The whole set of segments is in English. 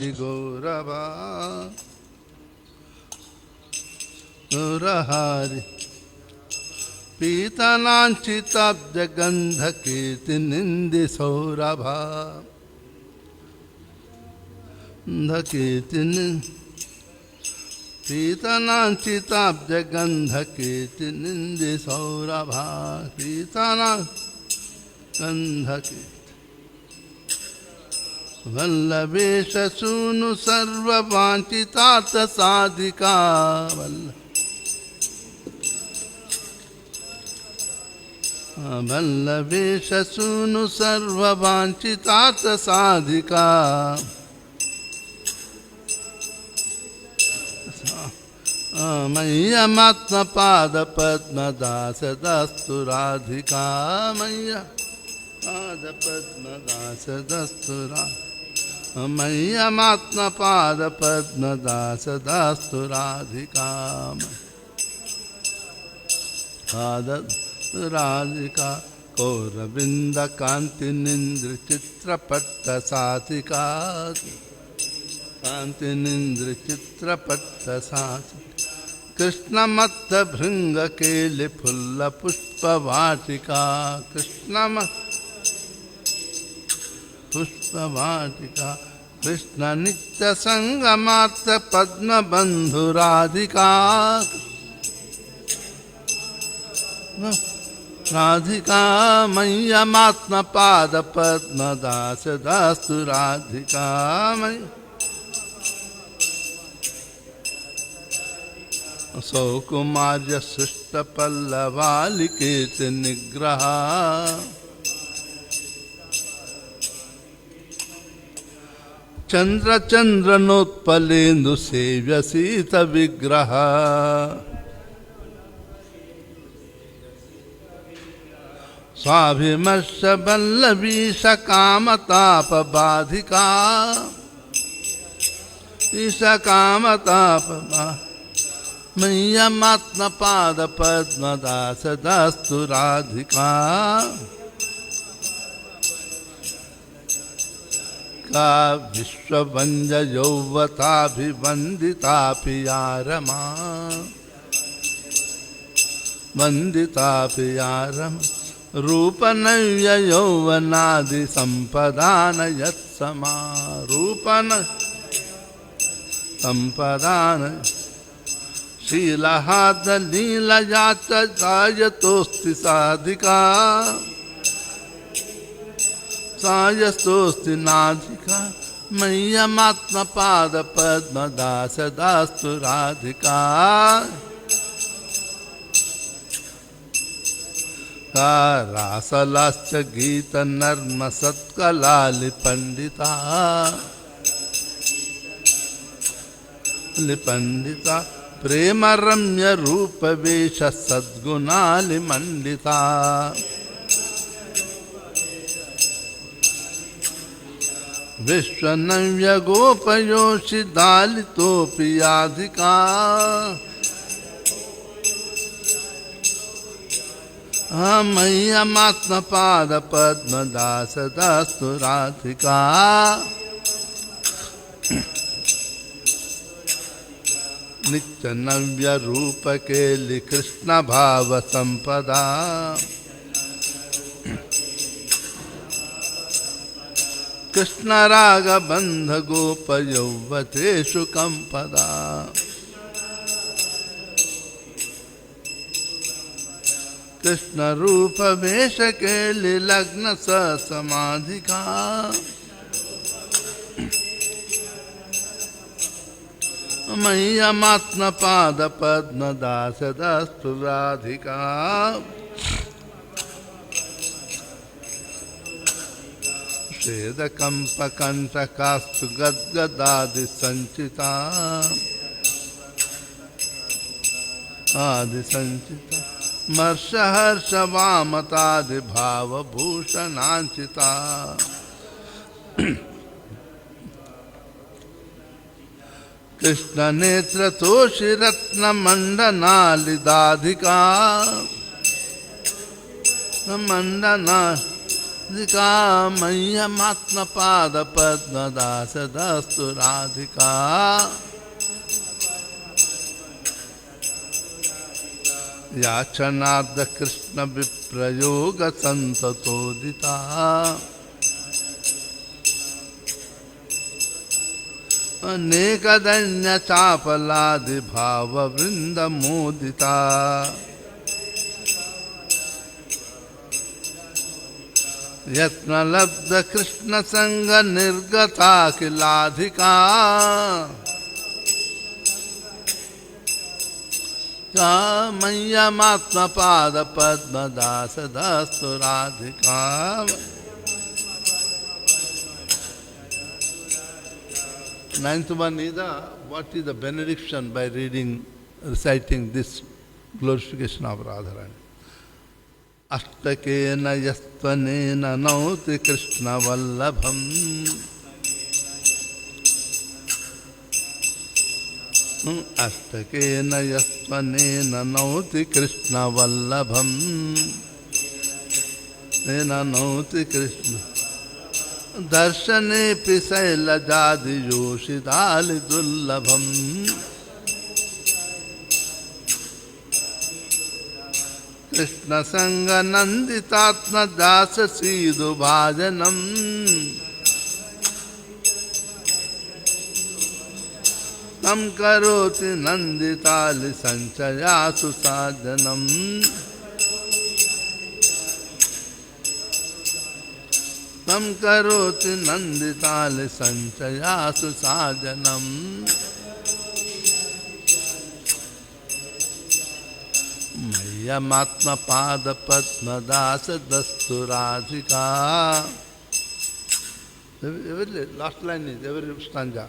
Gaurava Murahari Pitananchitabja Gandha Kirti Nindi Saurabha Kirti Pitananchitabja Gandha Kirti Nindi Saurabha Pitanan Gandha Kirti Vallabesha Sunu Sarva Vanchitata Sadhika Vallabesha Sunu Sarva Vanchitata Sadhika Maya Matma Pada Padma Dasa Dastu Radhika Maya Pada Padma Dasa Dastu Radhika Maya Matma Pada Padma Dasa Dastu Radhika Pada Radhika Govinda Kanti Nindra Chitra Patta Satika Kanti Nindra Chitra Patta Satika Krishna Matta Bhringa Keli Phulla Pushpa Vatika Krishna Matta Pushpa Vatika Krishna Nitya Sangamartha Padma Bandhu Radhika Radhika Maya Matma Pada Padma Dasa Dastu Radhika Maya Saukumarya Srishta Pallavali Kirti Nigraha Chandra Chandra Notpalendu Sevya Sita Vigraha Swabhimasya Vallavisha Kamatapa Badhika Isha Kamatapa Badhika Maya Matma Pada Padma Dasa Dastu Radhika Ka Vishwavanja Yauvata Bhivandita Piya Rama Vandita Piya Rama Rupanavya Yauvanadi Sampadana Yatsama Rupana Sampadana Shilahada Lila Yata Sayatosti Sadhika Sayastosti Nadhika Maya Matma Pada Padma Dasa Dastu Radhika Rasalascha Gita Narma Satkalali Pandita Lipandita Prema Ramya Rupa Vesha Sadgunali Mandita Vishwanavya Gopayoshi Dalito Piyadhika Maya Matma Pada Padma Dasa Dastu Radhika Nityanavya Rupa Keli Krishna Bhava Sampada Krishna Raga Bandha Gopa Yauvateshu Kampada Krishna Rupa Vesha Keli Lagna Sa Samadhika Maya Matma Pada Padma Dasa Dastu Radhika Sheda Kampa Kanta Kastu Gadgadadi Sanchita Adi Sanchita Marsha Harsha Vamatadi Bhava Bhushananchita Krishna Netra Toshi Ratna Mandanali Dadhika Mandana Radhika Mayyamatmapada Padmadasadastu Radhika Yachanarda Krishna Viprayoga Santatodita Anekadanya Chapaladi Bhava Vrinda Mudita Yatna Labda Krishna Sangha Nirgata Kiladhika Mayyamatma Pada Padma Dasa Dastu Radhika. Ninth one is what is the benediction by reciting this glorification of Radharani. Ashtakena yastvanena nauti Krishna vallabham. Ashtakena yastvanena nauti Krishna vallabham. Nena nauti Krishna Darshane pisaila jadi yoshidali dullabham. Krishna Sangha Nanditatma Dasa Sidhu Bhajanam Tam Karoti Nanditali Sanchayasu Sadhanam Tam Karoti Nanditali Sanchayasu Sadhanam Mayyamatma Pada Padma Dasa Dastu Radhika. Last line is every stanza.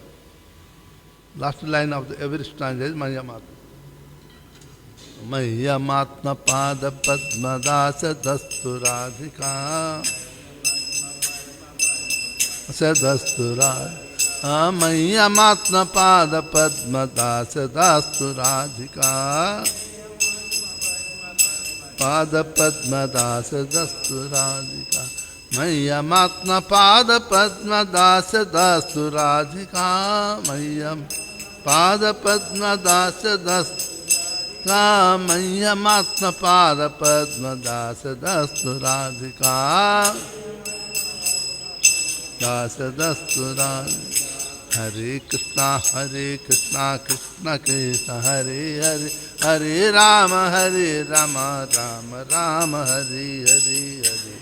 Last line of every stanza is Mayyamatma. Mayyamatma Pada Padma Dasa Dastu Radhika. Sadastu Radhika. Mayyamatma Pada Padma Dasa Dastu Radhika. Pada Padma Dasa Dastu Radhika. Mayyamatma Pada Padma Dasa Dastu Radhika. Mayyam Pada Padma Dasa Dastu Mayyamatma Pada Padma Dasa Dastu Radhika. Dasa Dastu Radhika. Hare Krishna, Krishna Krishna, Hare Hare, Hare Rama, Rama Rama, Hare Hare, Hare.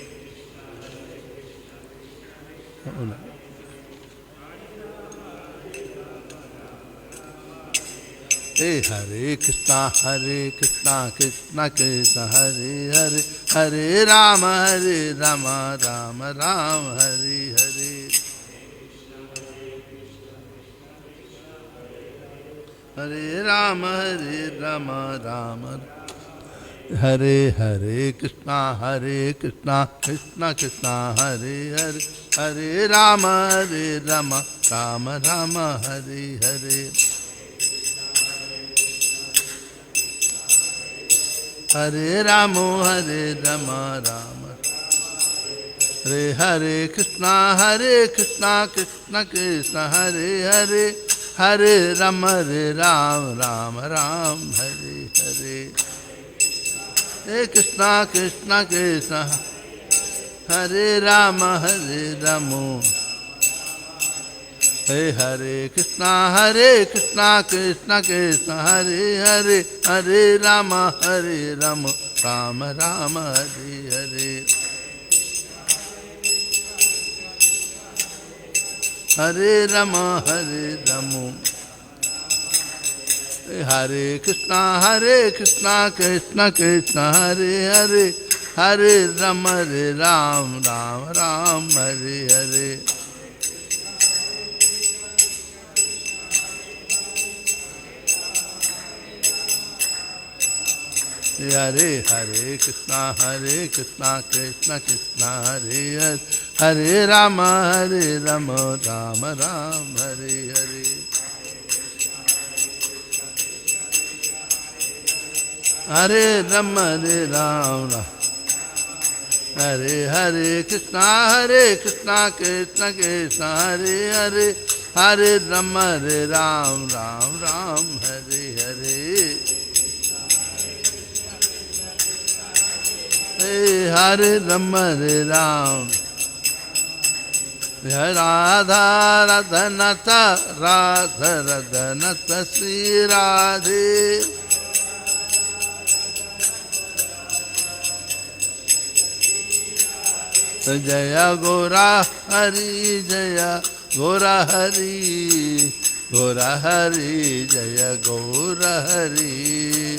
Hey, Hare Krishna, Krishna Krishna, Hare Hare, Hare Rama, Rama Rama, Hare Hare. Hare Rama, Rama Hare Hare Krishna, Krishna Krishna, Hare Hare, Hare Rama, Rama Rama, Hare Hare. Hare Rama, Rama Hare Hare Krishna, Krishna Krishna, Hare Hare, Hare Rama, Rama Hare Hare. Hare Krishna, Krishna, Hare Rama, Rama. Hare Krishna, Krishna Hare Hare, Hare Rama, Rama Rama, Hare Hare. Hare Rama, Rama. Hare Krishna, Krishna Hare Hare, Hare Rama, Rama Hare Hare. Hare Hare Krishna, Krishna Hare Hare, Hare Rama, Rama Hare Hare. Hare Rama, Hare Hare Krishna Krishna Krishna Hare Hare Hare Rama Ram Ram Hare Hare Hare Rama Ram Radha Radhanata Radha Radhanata Sri Radhe Jaya Gora Hari Jaya Gora Hari Gora Hari Jaya Gora Hari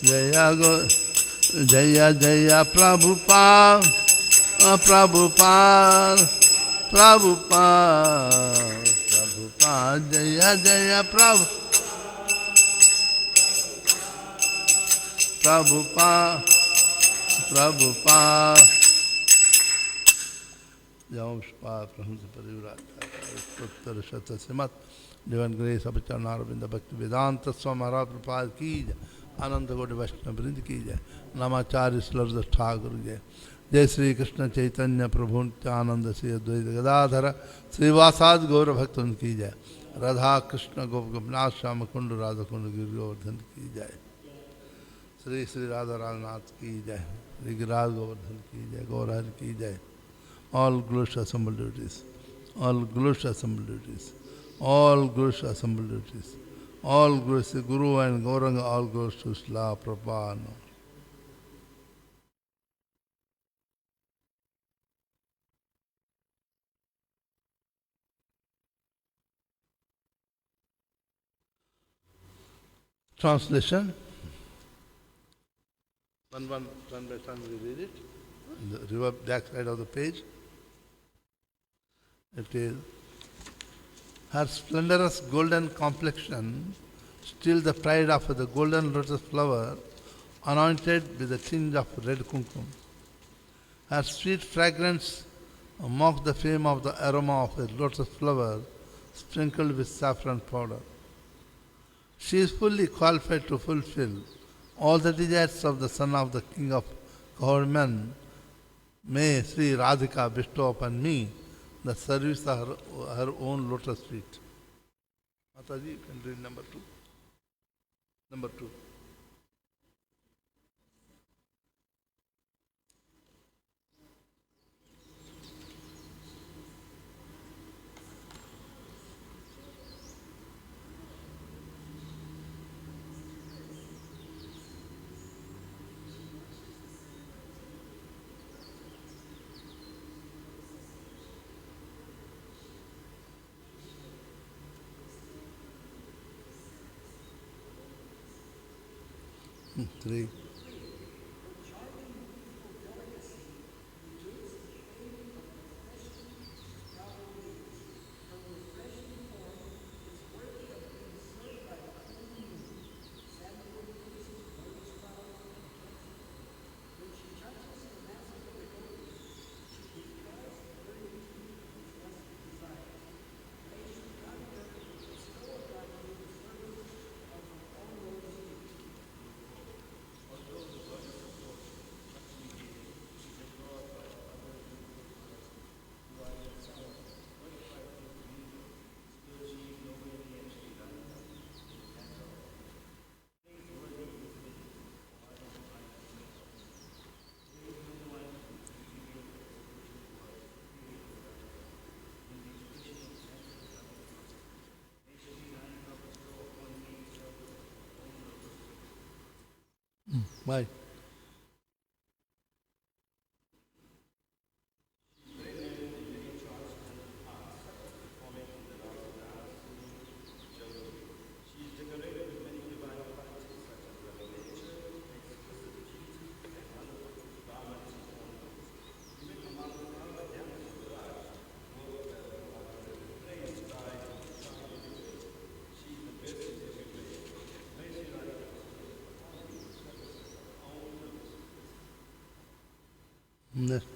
Jaya Go Jaya Jaya Prabhupada Prabhupada Prabhupada Prabhupada Jaya Jaya Prabhupada Prabhupada, Prabhupada, Jamshpa, Prahansa Parivrata, Uttara Shata Srimad, Divine Grace, Abhicharna, Arvinda Bhakti Vedanta, Swami Prabhupada ki jai, Ananda Gaudiya Vaishnava Vrind ki jai, Namacharya Slarja Thakur jai, Jai Sri Krishna Chaitanya Prabhu Nityananda Sri Advaita Gadadhara, Sri Vasad Gaura Bhaktan ki jai, Radha Krishna Gop Gopnath Shama Kundu Radha Kundu Giri Govardhan ki jai. Sri Sri Radha Raghunath ki jai, Sri Giraj Govardhan ki jai, Gaurahar ki jai. All glorious assembled deities, all glorious assembled deities, all glorious assembled deities, all glorious Guru and Gauranga, all glorious to Srila Prabhupada. Translation. One by one we read it. The back side of the page. It is her splendorous golden complexion, still the pride of the golden lotus flower, anointed with a tinge of red kumkum. Her sweet fragrance mocks the fame of the aroma of a lotus flower sprinkled with saffron powder. She is fully qualified to fulfill all the desires of the son of the king of Kaurman. May Sri Radhika bestow upon me the service of her own lotus feet. Mataji, you can read number 2. Number 2. Three. Bye. Next.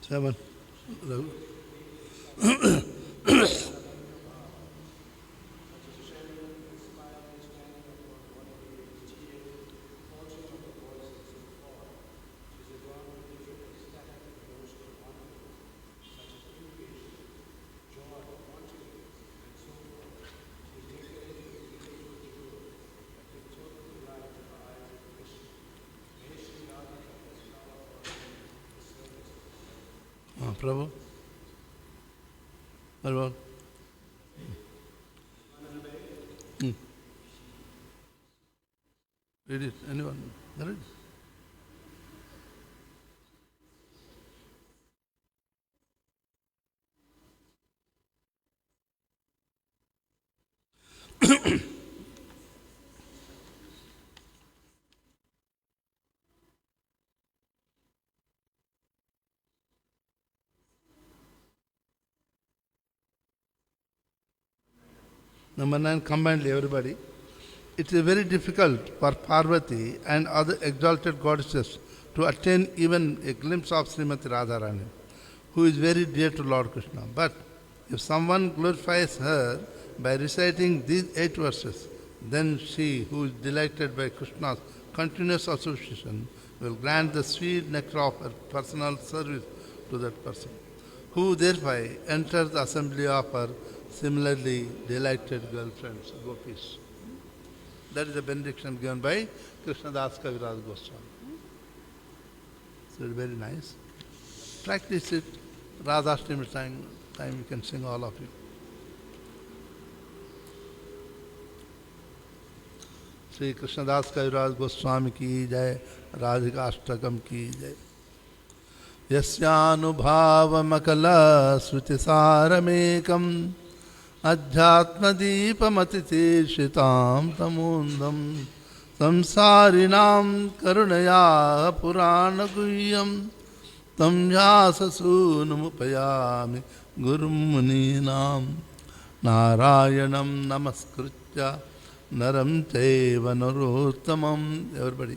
7. Prabhu? What about? Read it. Anyone? Read it. Number 9, combinedly, everybody. It is very difficult for Parvati and other exalted goddesses to attain even a glimpse of Srimati Radharani, who is very dear to Lord Krishna. But if someone glorifies her by reciting these 8 verses, then she, who is delighted by Krishna's continuous association, will grant the sweet nectar of her personal service to that person, who thereby enters the assembly of her similarly delighted girlfriends, gopis. That is the benediction given by Krishnadas Kaviraj Goswami. So it's very nice. Practice it. Radhashtami time you can sing all of it. Sri Krishnadas Kaviraj Goswami ki jai, Radhika Ashtakam ki jai. Yasyanubhavamakala srutisaramekam Adhyatmadipamatitirshhitam tamundam samsarinam karunaya puranaguhyam tam yasasunumupayami gurumuninam narayanam namaskritya naram chaiva narottamam. Everybody.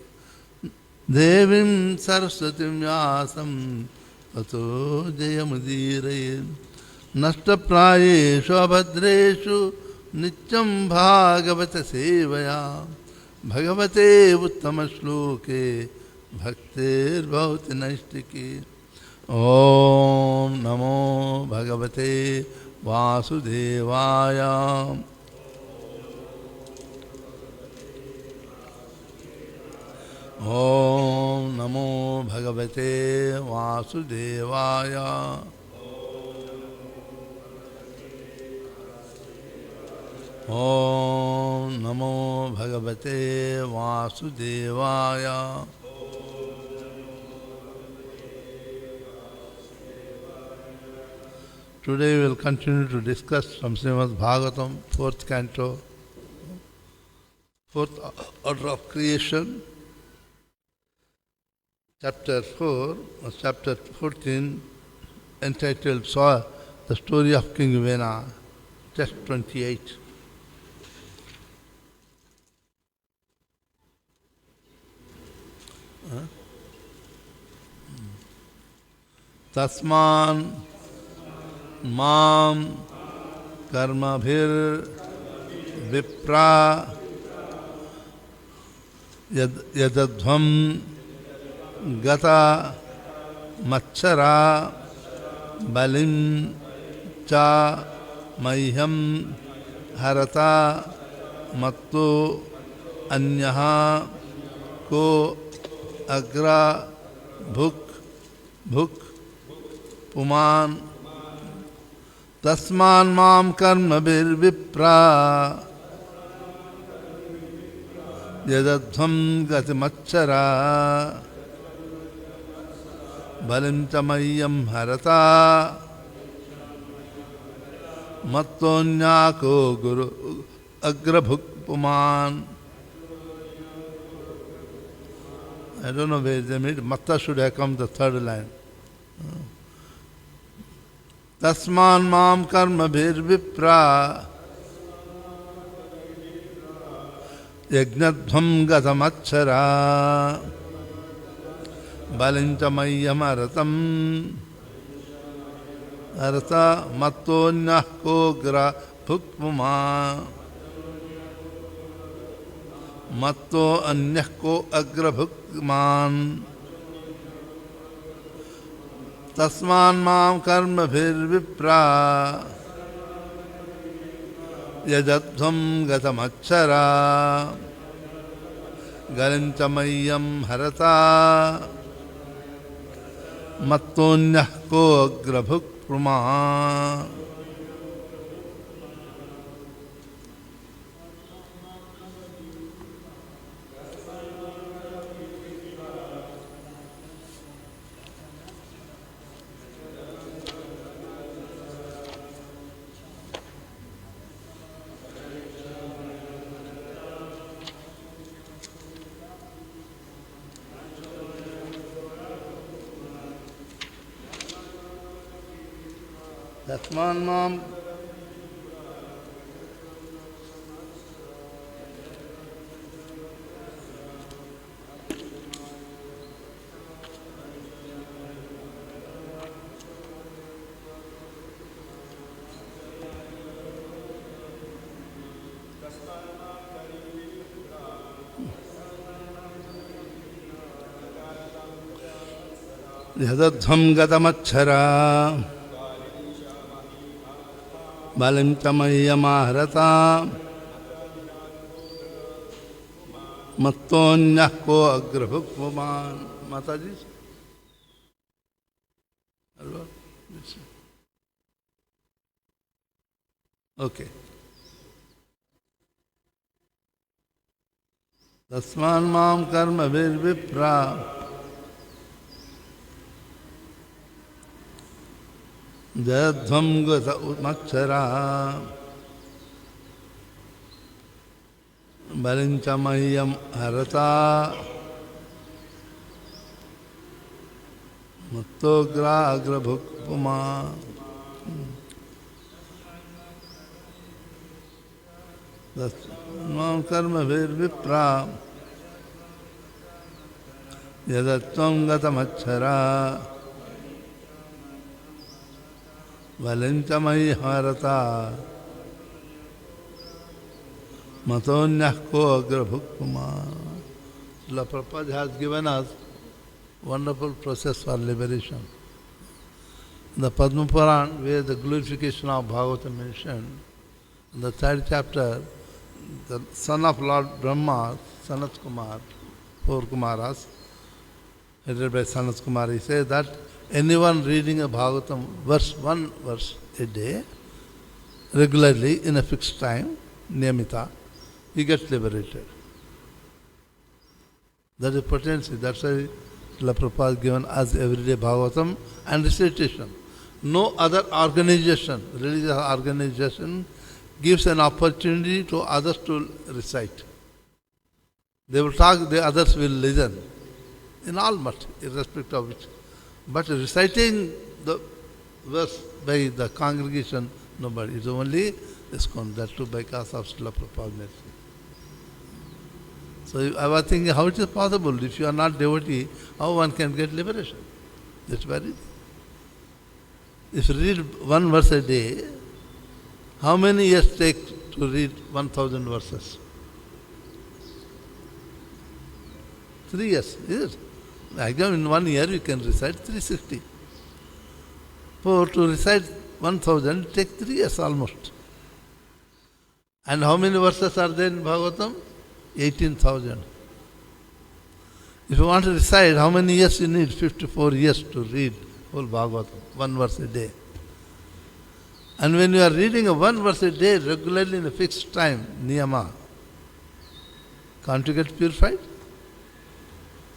Devim saraswatim yasam tato jayamudiraye नष्टप्रायेषु अभद्रेषु नित्यं भागवत सेवया भगवते उत्तमश्लोके भक्तिर्भवति नैष्टिकी. ॐ नमो भगवते वासुदेवाय. ॐ नमो भगवते वासुदेवाय. Om Namo Bhagavate Vasudevaya. Today we will continue to discuss from Srimad Bhagavatam, 4th canto, 4th order of creation, chapter 4, or chapter 14, entitled The Story of King Vena, text 28. Tasman mam karmabhir vipra yadadhvam gata machara balim cha mahyam harata matto anyaha ko agra bhuk puman tasman mam karma bir vipra yadadhvam gati machara balim chamayam harata mattonyako guru agra bhuk puman. I don't know where they made. Matta should have come the 3rd line. Tasman mam karma bhir vipra yagnadhvam gatamachara balincha mayyamaratam Artha mattonya kogra bhukpuma. Matto anyah ko agra bhukman. Tasman mam karma bhir vipra. Yajadham gatamachara. Garinchamayam harata. Mattonyah ko agrabhuk prama. Tasman mam yadadham gatamachara. Balim chamayamahrata. Mattonyah ko agrabhukvaman. Mataji? Hello? Okay. Tasman mam karma vir vipra. Jadhvam gata makshara. Balinchamayam harata. Mattogra agrabhukpuma. Tasman karma vir vipra. Yadatvam gata makshara. Valentamai harata. Matonyah ko agrabhukpuma. Srila Prabhupada has given us wonderful process for liberation. The Padma Puran, where the glorification of Bhagavatam mentioned, in the third chapter, the son of Lord Brahma, Sanat Kumar, 4 Kumaras, headed by Sanat Kumar, he says that anyone reading a Bhagavatam one verse a day, regularly in a fixed time, Niyamita, he gets liberated. That is potency. That's why Srila Prabhupada has given us everyday Bhagavatam and recitation. No other organization, religious organization, gives an opportunity to others to recite. They will talk, the others will listen. In all much, irrespective of which. But reciting the verse by the congregation, nobody. It's only ISKCON, that too because of Srila Prabhupada mercy. So I was thinking, how it is possible? If you are not devotee, how one can get liberation? That's very easy. If you read one verse a day, how many years take to read 1,000 verses? 3 years, is it? Again, in 1 year you can recite 360. For to recite 1,000, it takes 3 years almost. And how many verses are there in Bhagavatam? 18,000. If you want to recite, how many years you need? 54 years to read whole Bhagavatam, 1 verse a day. And when you are reading a 1 verse a day regularly in a fixed time, niyama, can't you get purified?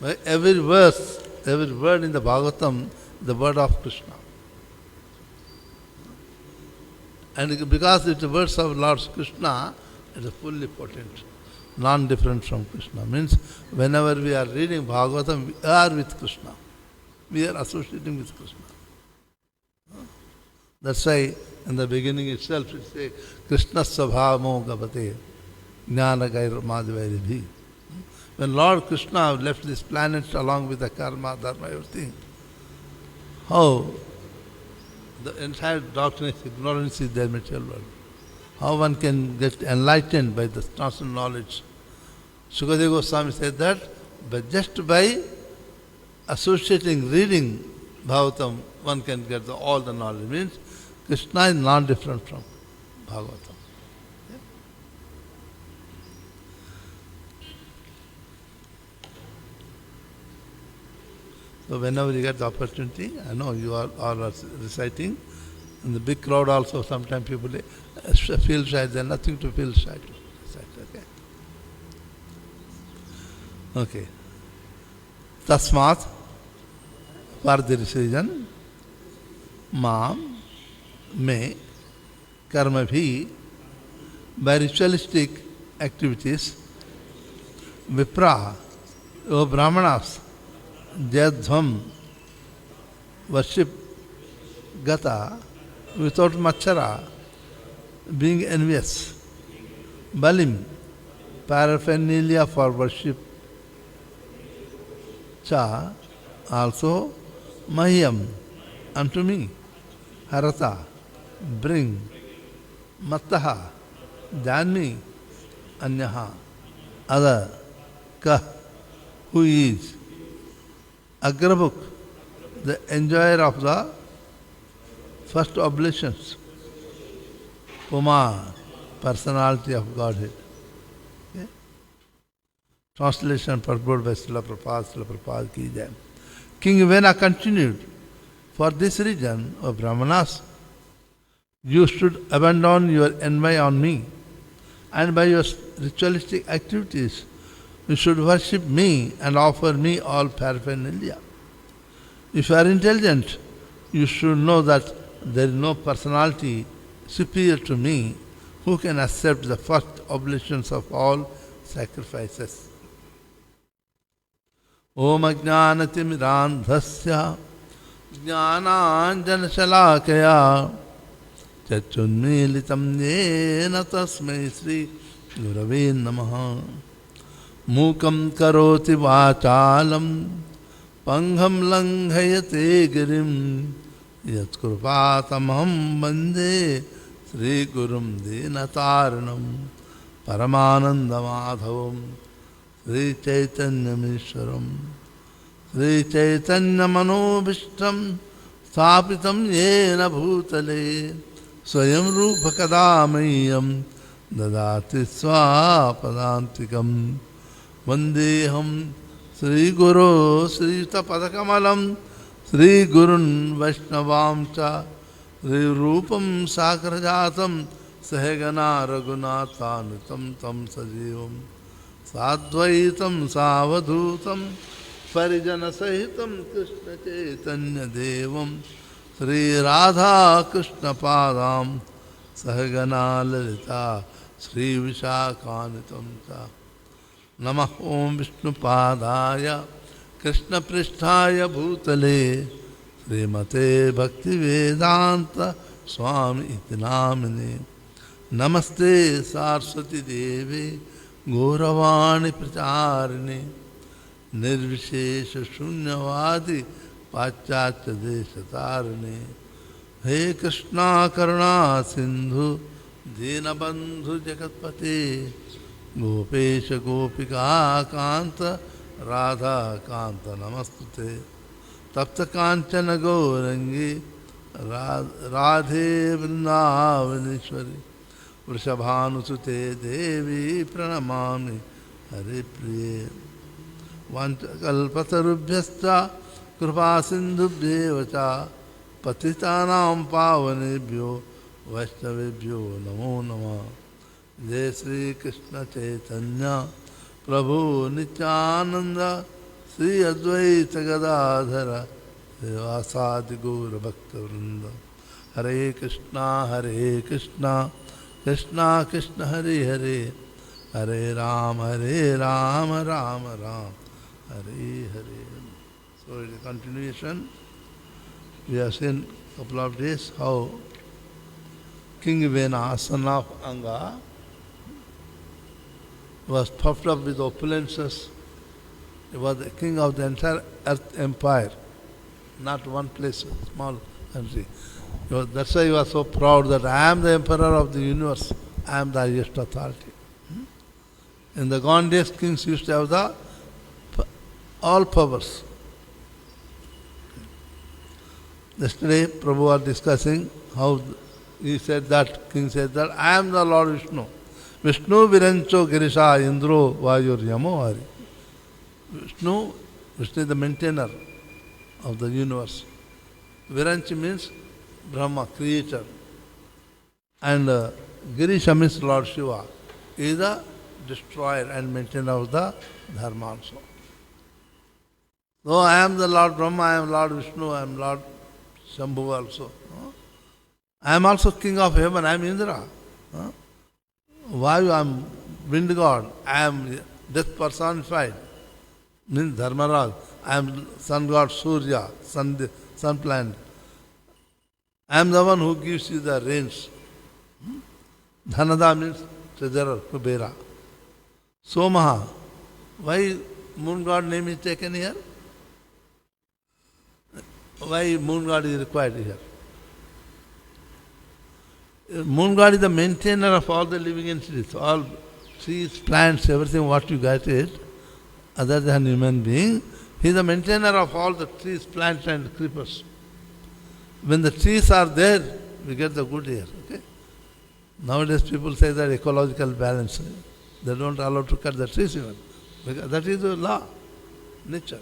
By every verse, every word in the Bhagavatam, the word of Krishna. And because it's the words of Lord Krishna, it is fully potent, non-different from Krishna. Means whenever we are reading Bhagavatam, we are with Krishna. We are associating with Krishna. That's why in the beginning itself it says, Krishna Svabhamo Gavate Jnana Gair Madhvairibhi. When Lord Krishna left this planet along with the karma, dharma, everything, how The entire darkness, ignorance is their material world. How one can get enlightened by the transcendental knowledge? Sukadeva Goswami said that, but just by associating, reading Bhagavatam, one can get all the knowledge. Means Krishna is not different from Bhagavatam. Yeah? So whenever you get the opportunity, I know you all are reciting, in the big crowd also sometimes people feel shy, there's nothing to feel shy to recite, okay? Okay. Tasmat, for this reason, Mam, me, karma bhi, by ritualistic activities, vipra, O brahmanas, jadhvam, worship gata, without machara, being envious, balim, paraphernalia for worship, cha, also mahyam, unto me, harata, bring, mattaha, than me, anyaha, other, ka, who is, agrabhuk, the enjoyer of the first oblations, Puma, personality of Godhead. Okay? Translation purport by Srila Prabhupada ki jai. King Vena continued, for this reason, O Brahmanas, you should abandon your envy on me, and by your ritualistic activities, you should worship me and offer me all paraphernalia. If you are intelligent, you should know that there is no personality superior to me who can accept the first oblations of all sacrifices. Om ajnanatimidandhasya jnananjanashalakaya chachunmilitam yena tasmai Sri Gurave Namaha Mukam karoti vachalam pangham langhayate girim yat krupatamham bande Sri Gurum Dinataranam Paramananda Madhavam Sri Chaitanya Mishwaram Sri Chaitanya Manobhishtam Sthapitam Yena Bhutale Swayam Rupa Kadamayam Dadati Swapadantikam Vandeham Sri Guru Sri Tapadakamalam Sri Gurun Vaishnavam Cha Sri Rupam Sakrajatam Sahagana Raghunathanutam Tam Sajivam Sadvaitam Savadhutam Parijana Sahitam Krishna Chaitanya Devam Sri Radha Krishna Padam Sahagana Lalita Sri Vishakanitam Cha Namah Om Vishnu Padaya Krishna Pristhaya Bhutale Srimate Bhakti Vedanta Swami iti namine Namaste Saraswati Devi Gauravani Pracharine Nirvishesha Shunyavadi Pachacya Deshatarine He Krishna Karuna Sindhu Dinabandhu Jagatpate Gopesha Gopika Kanta Radha Kanta Namastute Tapta Kanchana Gaurangi Radhe Vrindavaneshwari Vrishabhanusute Devi Pranamami Hare Priye Vanchakalpatarubhyascha Kripa Sindhubhyevacha Patitanam Pavanebhyo Vaishnavebhyo Namo Namah Jai Sri Krishna Chaitanya Prabhu Nityananda Sri Advaita Gadadhara Devasadi Gaura Bhakta Vrinda Hare Krishna Krishna Krishna Hare Hare Hare Rama Rama Rama Hare Hare. So in continuation, we have seen a couple of days how King Vena, son of Anga, was puffed up with opulences. He was the king of the entire earth empire, not one place, small country. That's why you are so proud that I am the emperor of the universe. I am the highest authority. In the gone days, kings used to have all powers. Yesterday, Prabhu was discussing how he said that, king said that, I am the Lord Vishnu. Vishnu Virancho Girisha Indro Vayur Yamo Hari. Vishnu is the maintainer of the universe. Viranchi means Brahma, creator. And Girisha means Lord Shiva. He is the destroyer and maintainer of the Dharma also. So I am the Lord Brahma, I am Lord Vishnu, I am Lord Shambhu also. I am also king of heaven, I am Indra. Vayu, I am wind god, I am death personified, means Dharmaraj. I am sun god Surya, sun planet. I am the one who gives you the rains. Dhanada means treasurer, Kubera. Somaha, why moon god name is taken here? Why moon god is required here? Moon god is the maintainer of all the living entities, all trees, plants, everything what you get it, other than human being. He is the maintainer of all the trees, plants and creepers. When the trees are there, we get the good air. Okay? Nowadays people say that ecological balance. They don't allow to cut the trees even. Because that is the law, nature.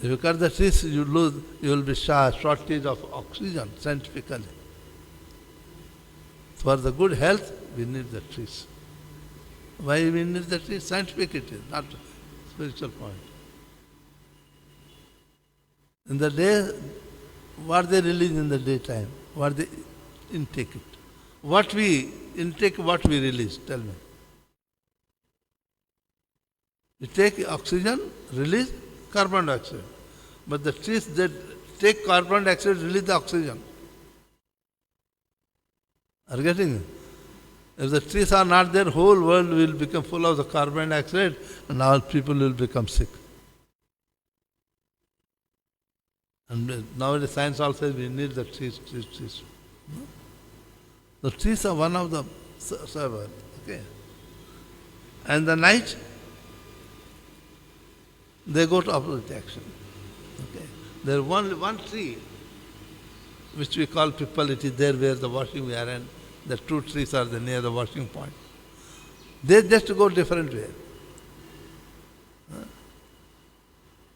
If you cut the trees, you will be shortage of oxygen, scientifically. For the good health, we need the trees. Why we need the trees? Scientific it is, not spiritual point. In the day, what they release in the daytime, what they intake it. What we intake, what we release, tell me. We take oxygen, release carbon dioxide. But the trees that take carbon dioxide, release the oxygen. Are you getting it? If the trees are not there, whole world will become full of the carbon dioxide and all people will become sick. And nowadays science also says we need the trees. The trees are one of the servers. Okay. And the night, they go to opposite action. Okay. There is one tree which we call people, it is there where the washing we are and the two trees are near the washing point. They just go different way.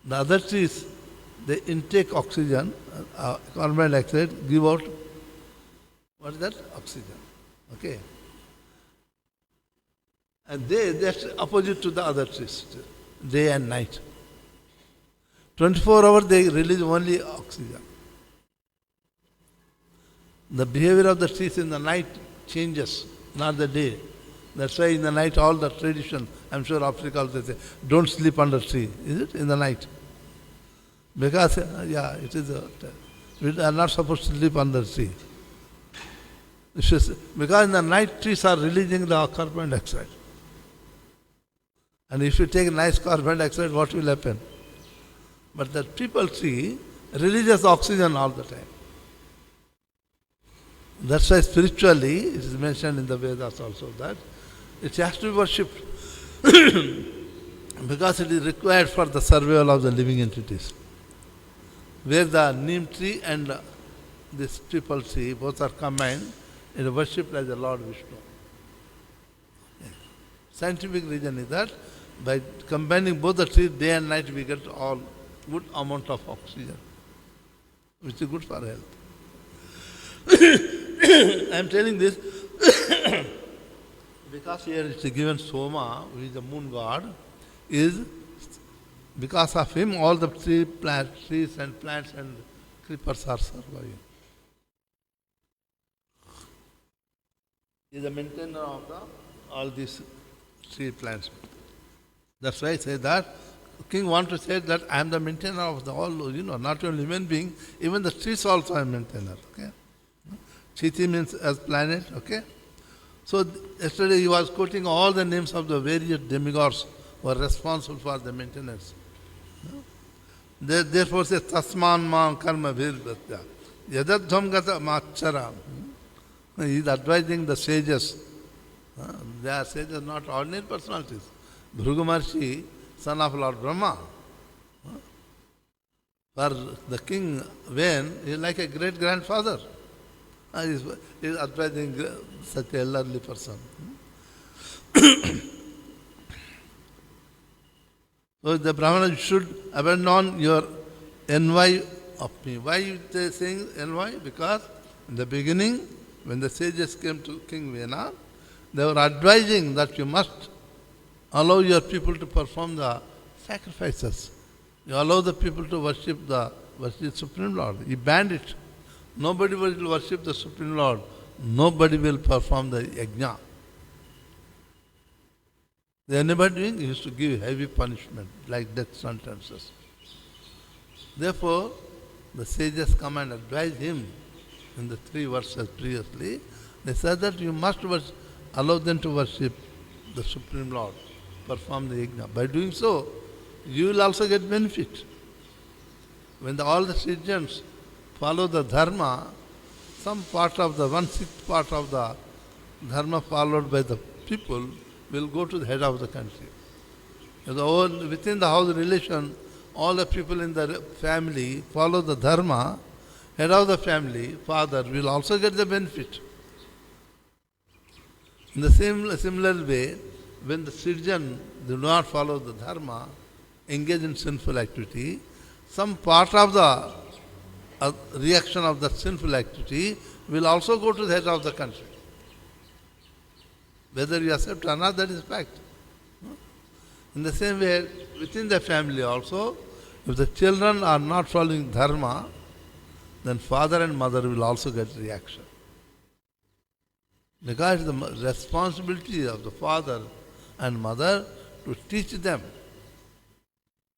The other trees, they intake oxygen, carbon dioxide, give out, what is that? Oxygen. Okay. And they just opposite to the other trees, day and night. 24 hours they release only oxygen. The behavior of the trees in the night changes, not the day. That's why in the night all the tradition, I'm sure Africa also say, don't sleep under tree. Is it? In the night. Because, it is, we are not supposed to sleep under tree. Because in the night trees are releasing the carbon dioxide. And if you take nice carbon dioxide, what will happen? But the triple tree releases oxygen all the time. That's why spiritually, it is mentioned in the Vedas also that it has to be worshipped because it is required for the survival of the living entities. Where the neem tree and this triple tree both are combined, it is worshipped as the Lord Vishnu. Scientific reason is that by combining both the trees day and night, we get all good amount of oxygen, which is good for health. I am telling this because here it is given Soma, who is the moon god, is because of him all the trees and plants and creepers are surviving. He is the maintainer of all these tree plants. That's why I say that king wants to say that I am the maintainer of the all, not only human being, even the trees also I am maintainer. Okay? Chiti means as planet, okay? So yesterday he was quoting all the names of the various demigods who are responsible for the maintenance. Therefore says Tasman Mam Karma Virvatya. Yadadhvam gata machara. He is advising the sages. They are sages, not ordinary personalities. Bhrigu Maharshi, son of Lord Brahma. For the king, when he is like a great grandfather, he is advising such an elderly person. So the Brahmana should abandon your envy of me. Why they saying envy? Because in the beginning, when the sages came to King Vena, they were advising that you must allow your people to perform the sacrifices. You allow the people to worship the Supreme Lord. He banned it. Nobody will worship the Supreme Lord. Nobody will perform the yajna. Anybody doing, he used to give heavy punishment, like death sentences. Therefore, the sages come and advise him in the 3 verses previously. They said that you must allow them to worship the Supreme Lord, perform the yajna. By doing so, you will also get benefit. When all the citizens follow the dharma, some part of the 1/6 part of the dharma followed by the people will go to the head of the country. Within the house relation, all the people in the family follow the dharma, head of the family, father, will also get the benefit. In the similar way, when the citizen do not follow the dharma, engage in sinful activity, some part of the reaction of the sinful activity will also go to the head of the country. Whether you accept or not, that is fact. In the same way, within the family also, if the children are not following dharma, then father and mother will also get reaction. Because the responsibility of the father and mother to teach them.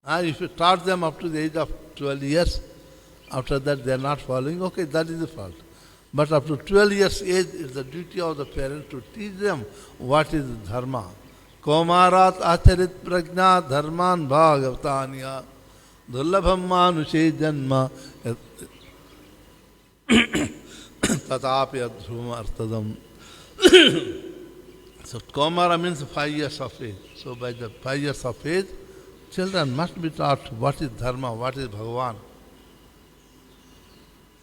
If you taught them up to the age of 12 years, after that they are not following, okay, that is the fault. But up to 12 years age, it's the duty of the parent to teach them what is dharma. Komarat acharit prajna dharman bhagavatanya dullabham manushe janma tatapi adhruma artadam. So Komara means 5 years of age. So by the 5 years of age, children must be taught what is dharma, what is Bhagavan.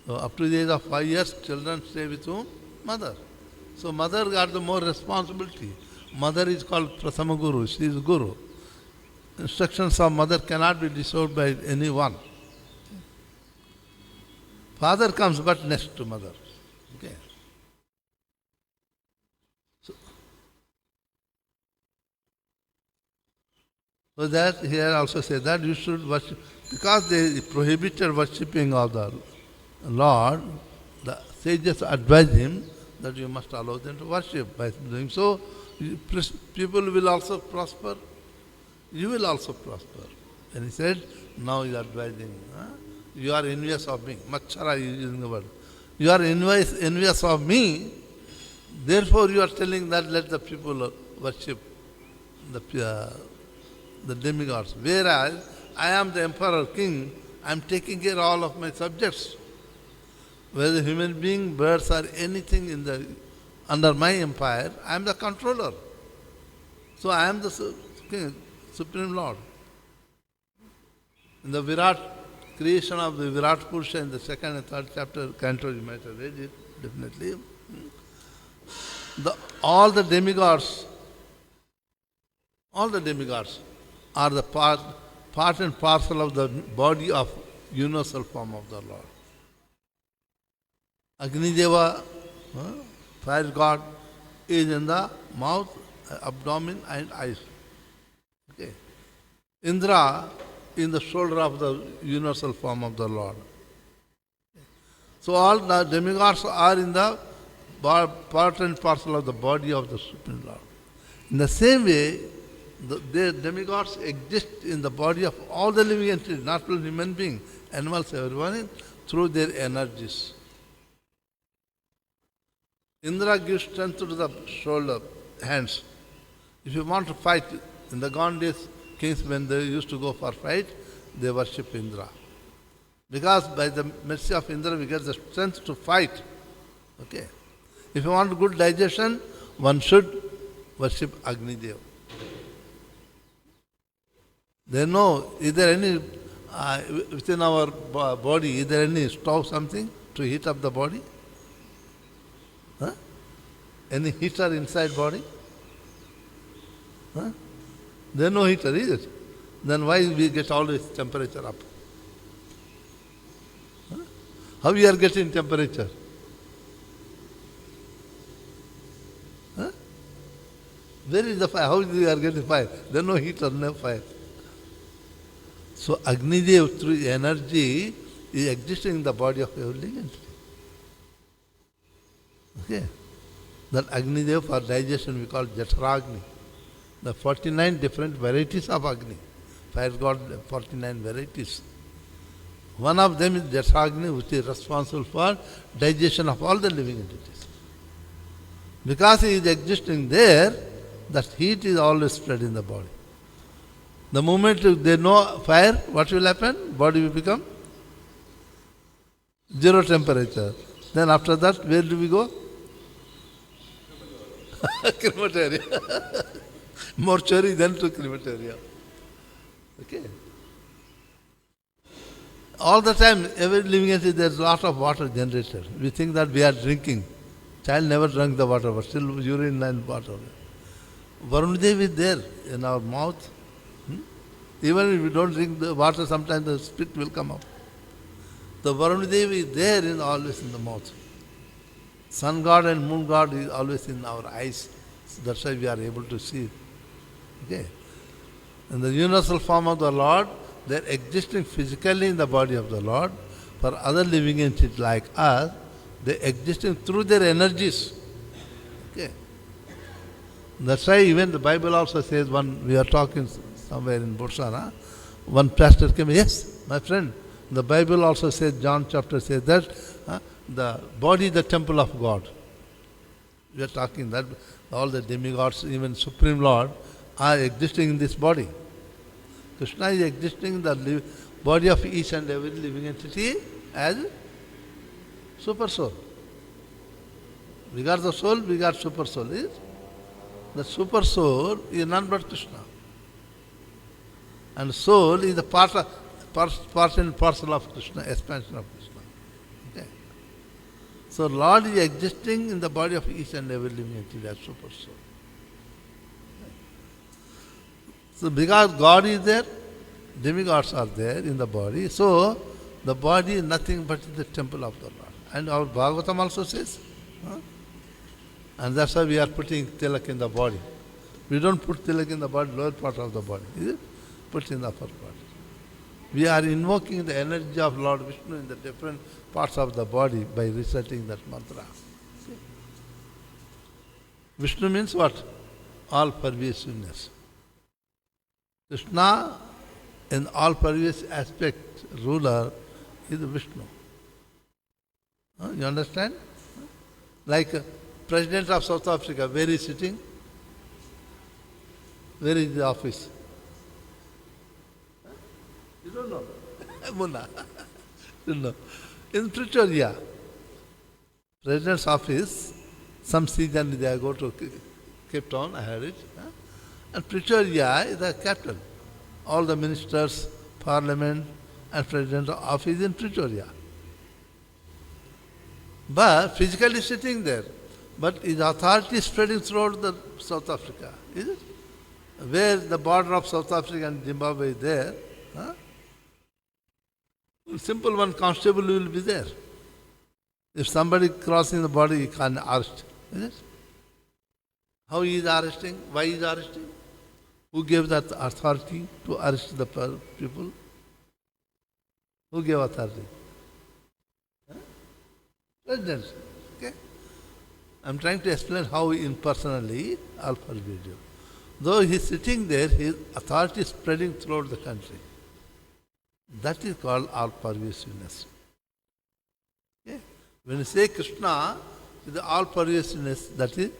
So up to the age of 5 years, children stay with whom? Mother. So mother got the more responsibility. Mother is called Prathama Guru, she is Guru. Instructions of mother cannot be disobeyed by anyone. Father comes but next to mother. Okay. So that here also say that you should worship, because they prohibited worshipping of the Lord, the sages advise him that you must allow them to worship. By doing so, people will also prosper. You will also prosper. And he said, now you are advising. You are envious of me. Machara is using the word. You are envious of me. Therefore you are telling that let the people worship the demigods. Whereas I am the emperor king, I am taking care of all of my subjects. Whether human being, birds or anything under my empire, I am the controller. So I am the king, Supreme Lord. In the creation of the Virat Purusha in the 2nd and 3rd chapter, canto, you might have read it, definitely. All the demigods are the part and parcel of the body of universal form of the Lord. Agni Deva, fire god, is in the mouth, abdomen and eyes. Okay. Indra in the shoulder of the universal form of the Lord. So all the demigods are in the part and parcel of the body of the Supreme Lord. In the same way, the demigods exist in the body of all the living entities, not only human beings, animals, everyone, through their energies. Indra gives strength to the shoulder, hands. If you want to fight, in the gone days, kings, when they used to go for fight, they worship Indra. Because by the mercy of Indra we get the strength to fight. Okay. If you want good digestion, one should worship Agni Dev. They know, is there any, within our body, is there any stove something to heat up the body? Huh? Any heater inside body? Huh? There is no heater, is it? Then why we get always temperature up? Huh? How we are getting temperature? Huh? Where is the fire? How we are getting fire? There is no heater, no fire. So Agni Dev through energy is existing in the body of every living entity. Okay. That Agni Dev for digestion we call Jataragni. The 49 different varieties of Agni. Fire God, 49 varieties. One of them is Jataragni, which is responsible for digestion of all the living entities. Because he is existing there, that heat is always spread in the body. The moment there is no fire, what will happen? Body will become zero temperature. Then after that, where do we go? Crematorium. Mortuary, then to crematorium. Okay. All the time, every living entity, there is a lot of water generated. We think that we are drinking. Child never drank the water, but still urine and water. Varuna Devi is there in our mouth. Even if we don't drink the water, sometimes the spit will come up. The Varuna Devi is there always in the mouth. Sun God and Moon God is always in our eyes. So that's why we are able to see. Okay. And the universal form of the Lord, they are existing physically in the body of the Lord. For other living entities like us, they are existing through their energies. Okay. That's why even the Bible also says, when we are talking somewhere in Botswana, one pastor came, yes, my friend, the Bible also says, John chapter says that the body is the temple of God. We are talking that all the demigods, even Supreme Lord, are existing in this body. Krishna is existing in the body of each and every living entity as super soul. We got the soul, we got super soul. The super soul is none but Krishna. And soul is the part and parcel of Krishna, expansion of Krishna. Okay. So Lord is existing in the body of each and every living entity as super soul. Okay. So because God is there, demigods are there in the body, so the body is nothing but the temple of the Lord. And our Bhagavatam also says, and that's why we are putting tilak in the body. We don't put tilak in the body, lower part of the body, is it? Put in the upper part. We are invoking the energy of Lord Vishnu in the different parts of the body by reciting that mantra. See? Vishnu means what? All pervasiveness. Krishna, in all pervasive aspect, ruler, is Vishnu. You understand? Like President of South Africa, where is he sitting? Where is the office? You don't know? Munna. You know. In Pretoria, President's office, some season they go to Cape Town, I heard it. And Pretoria is the capital. All the ministers, parliament, and President's office in Pretoria. But physically sitting there. But his authority is spreading throughout the South Africa, is it? Where the border of South Africa and Zimbabwe is there, simple one constable will be there. If somebody crossing the border, he can arrest, is it? How he is arresting? Why he is arresting? Who gave that authority to arrest the people? Who gave authority? President. Okay? I'm trying to explain how impersonally all pervasive. Though he is sitting there, his authority is spreading throughout the country. That is called all pervasiveness. Okay? When you say Krishna, the all pervasiveness, that is,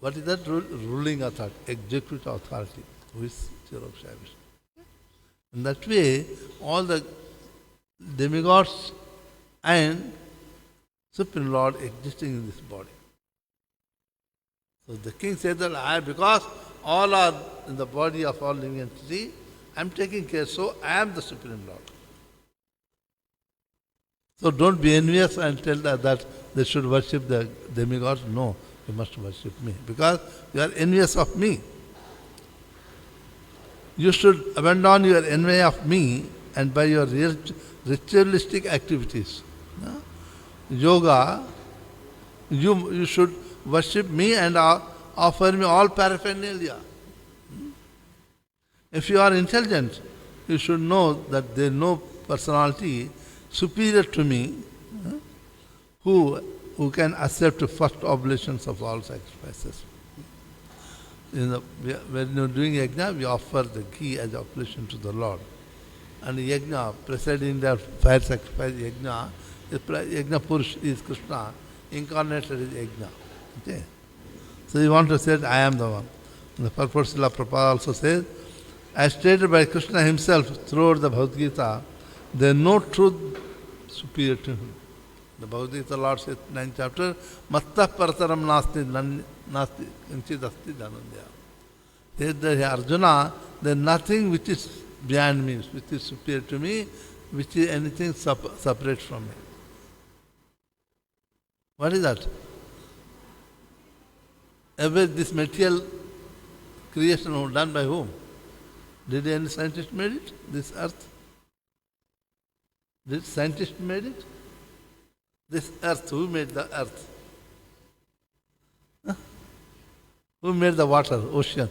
what is that? Ruling authority, executive authority, who is Sri Vishnu. In that way, all the demigods and Supreme Lord existing in this body. So the king said that because all are in the body of all living entity, I am taking care, so I am the Supreme Lord. So don't be envious and tell that they should worship the demigods. No, you must worship me because you are envious of me. You should abandon your envy of me and by your ritualistic activities. Yoga, you should worship me and offer me all paraphernalia. If you are intelligent, you should know that there is no personality superior to me who can accept the first oblations of all sacrifices. When you are doing yajna, we offer the ghee as oblation to the Lord. And yajna, preceding the fire sacrifice yajna, Yajna Purush is Krishna, incarnated is yajna. Okay? So you want to say, I am the one. And the purport Srila Prabhupada also says, as stated by Krishna himself throughout the Bhagavad Gita, there is no truth superior to him. The Bhagavad Gita Lord says, 9th chapter, Matta Parataram Nasti Kinchit Asti Dhanandya. Says Arjuna, there is nothing which is beyond me, which is superior to me, which is anything separate from me. What is that? This material creation done by whom? Did any scientist made it? This earth? Did scientist made it? This earth, who made the earth? Huh? Who made the water, ocean?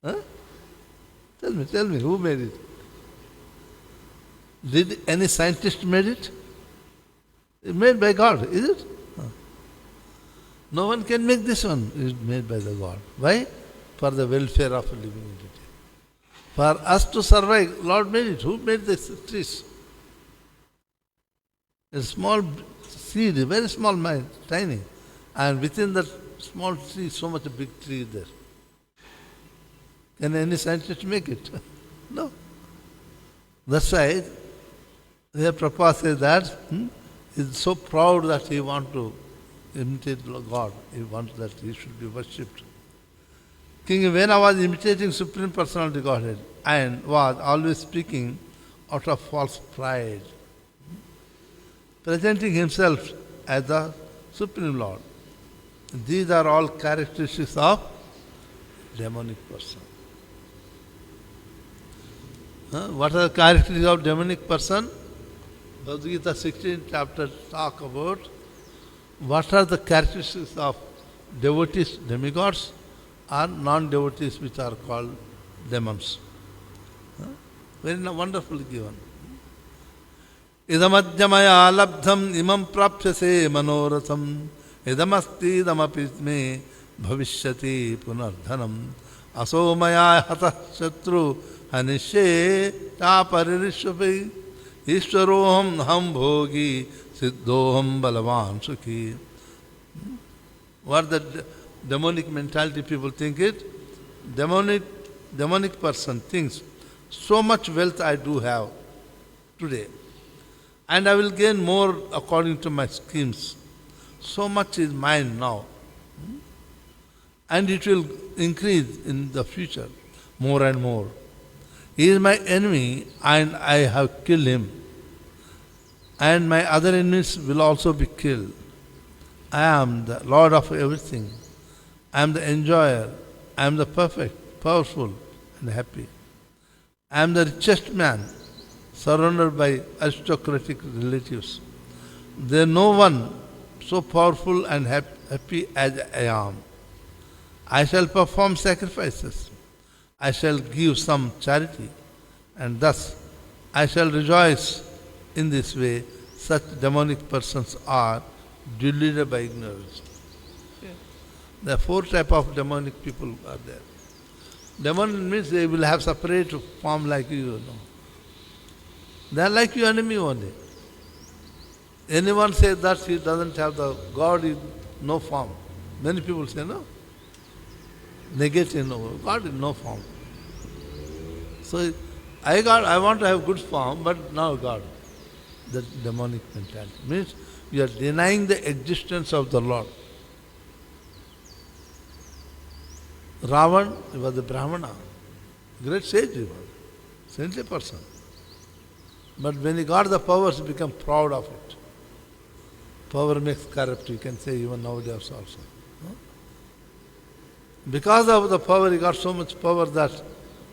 Huh? Tell me, who made it? Did any scientist made it? It's made by God, is it? Huh. No one can make this one. It's made by the God. Why? For the welfare of a living entity. For us to survive, Lord made it. Who made this trees? A small seed, very small, tiny. And within that small tree, so much a big tree is there. Can any scientist make it? No. That's why the Prabhupada says that he is so proud that he wants to imitate God. He wants that he should be worshipped. King Vena was imitating Supreme Personality Godhead and was always speaking out of false pride, presenting himself as the Supreme Lord. These are all characteristics of demonic person. What are the characteristics of demonic person? Bhagavad Gita 16 chapter talk about what are the characteristics of devotees, demigods, or non-devotees which are called demons. Very wonderfully given. Idamadhyamaya labdham imam prapyase manoratham idamasti idamapitme bhavishyati punardhanam asomaya hatah shatru hanishe taparirishvapi ishwaroham ham bhogi siddhoham balavan sukhi. What the demonic mentality people think it? Demonic person thinks, so much wealth I do have today, and I will gain more according to my schemes. So much is mine now, and it will increase in the future more and more. He is my enemy and I have killed him, and my other enemies will also be killed. I am the Lord of everything. I am the enjoyer. I am the perfect, powerful and happy. I am the richest man, surrounded by aristocratic relatives. There is no one so powerful and happy as I am. I shall perform sacrifices. I shall give some charity, and thus I shall rejoice. In this way, such demonic persons are deluded by ignorance. There are 4 types of demonic people are there. Demon means they will have separate form like you, They are like your enemy only. Anyone says that he doesn't have the God is no form. Many people say no. Negate no. God is no form. So I want to have good form, but now God. That demonic mentality means you are denying the existence of the Lord. Ravan was a Brahmana, great sage he was, saintly person. But when he got the powers, he became proud of it. Power makes corrupt, you can say even nowadays also. No? Because of the power, he got so much power that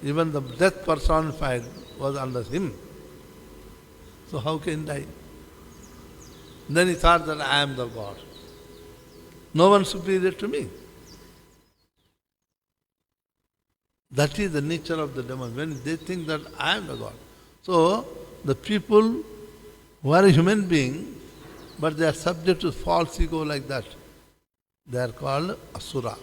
even the death personified was under him. So how can he die? Then he thought that I am the God. No one superior to me. That is the nature of the demon, when they think that I am the God. So, the people who are a human being, but they are subject to false ego like that, they are called asura.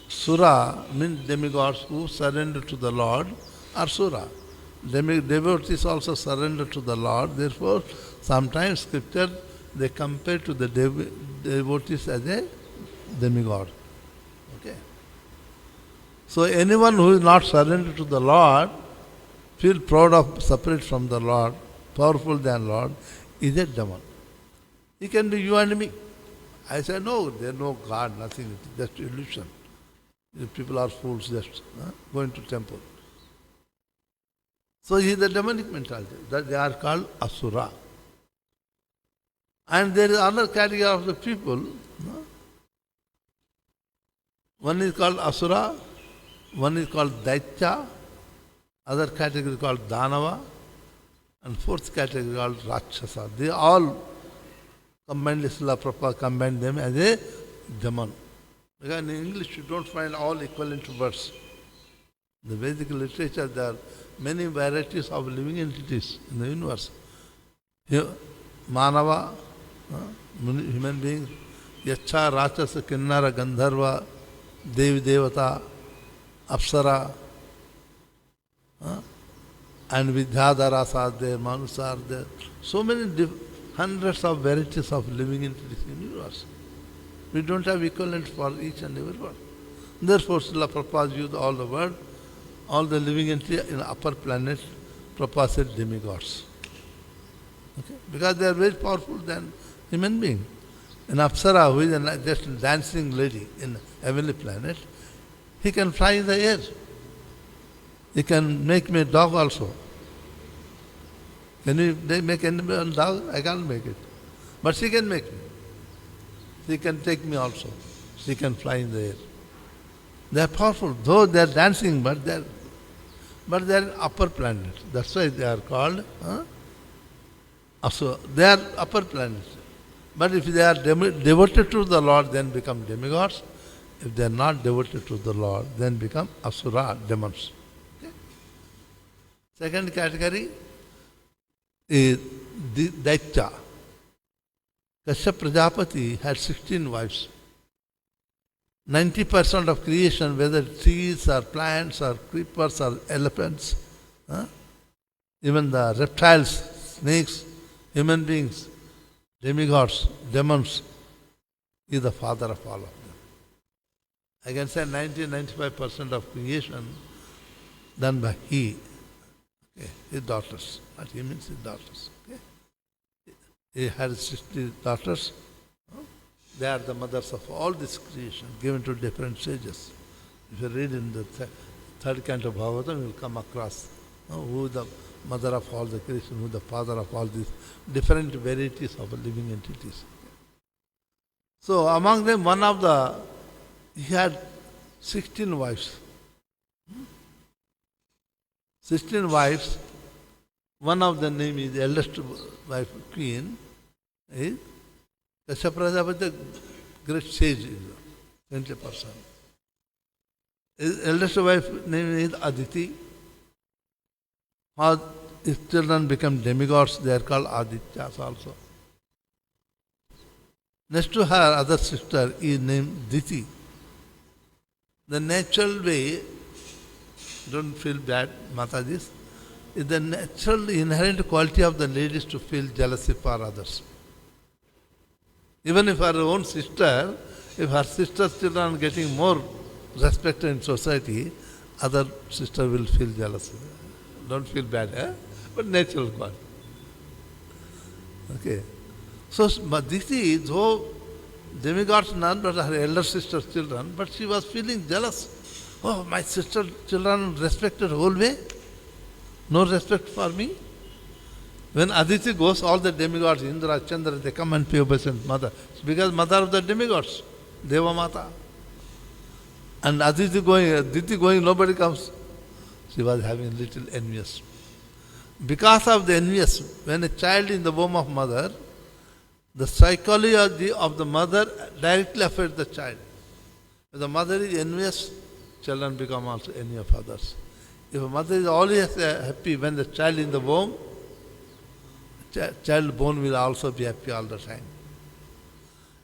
Sura means demigods who surrender to the Lord are sura. Devotees also surrender to the Lord. Therefore, sometimes scripture they compare to the devotees as a demigod. Okay. So anyone who is not surrendered to the Lord, feel proud of separate from the Lord, powerful than Lord, is a demon. He can be you and me. I say, no, there is no God, nothing, it's just illusion. The people are fools, just going to temple. So he is the demonic mentality. That they are called asura. And there is another category of the people. One is called asura, one is called daitya, other category called danava, and fourth category called rakshasa. They all combined, Srila Prabhupada combined them as a demon. Because in English you don't find all equivalent words. In the Vedic literature there are many varieties of living entities in the universe. Manava, human beings, Yacha, Rachasa, Kinnara, Gandharva, Devi Devata, Apsara, and Vidyadharas are there, Manus are there. So many hundreds of varieties of living entities in the universe. We don't have equivalent for each and every word. Therefore, Srila Prabhupada used all the word, all the living entities in upper planet, Prabhupada said demigods. Okay? Because they are very powerful than human being. An Apsara, who is just a dancing lady in heavenly planet, he can fly in the air. He can make me a dog also. Can you make any dog? I can't make it. But she can make me. She can take me also. She can fly in the air. They are powerful, though they are dancing, but they are upper planet. That's why they are called Asura. They are upper planets. But if they are devoted to the Lord, then become demigods. If they are not devoted to the Lord, then become Asura, demons. Okay? Second category is Daitya. Kashyap Prajapati had 16 wives. 90% of creation, whether trees or plants or creepers or elephants, even the reptiles, snakes, human beings, demigods, demons, is the father of all of them. I can say 90-95% of creation done by he, okay, his daughters. Not he means his daughters. Okay. He had 60 daughters. They are the mothers of all this creation, given to different sages. If you read in the third canto of Bhagavatam, you will come across who is the mother of all the creation, who is the father of all these different varieties of living entities. So among them, he had 16 wives. 16 wives. One of the name is the eldest wife, queen, is Kashyap Prajapati, great sage, is a saintly person. His eldest wife name is Aditi. How his children become demigods, they are called Adityas also. Next to her, other sister is named Diti. The natural way, don't feel bad, Matajis, is the natural inherent quality of the ladies to feel jealousy for others. Even if her own sister, if her sister's children are getting more respect in society, other sister will feel jealousy. Don't feel bad, but natural quality. Okay. So Diti, though demigods none, but her elder sister's children, but she was feeling jealous. Oh, my sister children respected whole way. No respect for me. When Aditi goes, all the demigods, Indra, Chandra, they come and pay obeisance mother. It's because mother of the demigods, Deva Mata. And Aditi going, nobody comes. She was having little envious. Because of the envious, when a child in the womb of mother, the psychology of the mother directly affects the child. If the mother is envious, children become also envy of others. If a mother is always happy when the child in the womb, child born will also be happy all the time.